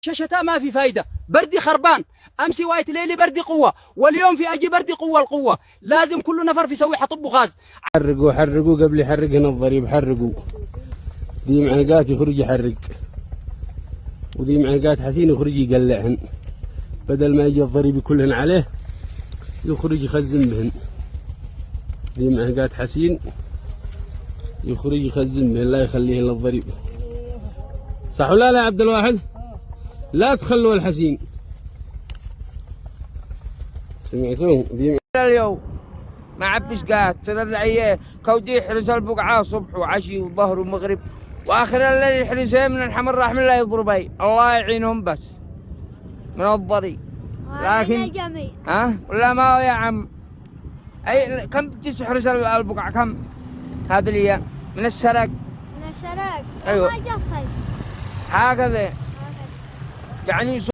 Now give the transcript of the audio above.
شتاء ما في فايدة، بردي خربان، أمسي وايت ليلي بردي قوة، واليوم في أجي بردي قوة القوة، لازم كل نفر في يسوي حطب غاز. حرقوا قبل يحرق هنا الضريب، حرقوا دي معلقات يخرج يحرق، ودي معلقات حسين يخرج يقلعهن، بدل ما يجي الضريب كلهن عليه يخرج يخزن بهن. دي معلقات حسين يخرج يخزن بهن، لا يخليهن للضريب. صح ولا لا يا عبد الواحد؟ لا تخلوا الحسين. سمعتوا؟ دي اليوم ما عبش قاعد ترى الرعيه كودي يحرس البقعه صبح وعشي وظهر ومغرب، واخر الليل يحرسها من الحمر راح من لا يضربي، الله يعينهم بس من الضري. لكن ولا ما هو يا عم، اي كم تحرس البقعه كم هذه الايام من السرق؟ من السرق؟ ايوه ما جصهي هكذا يعني.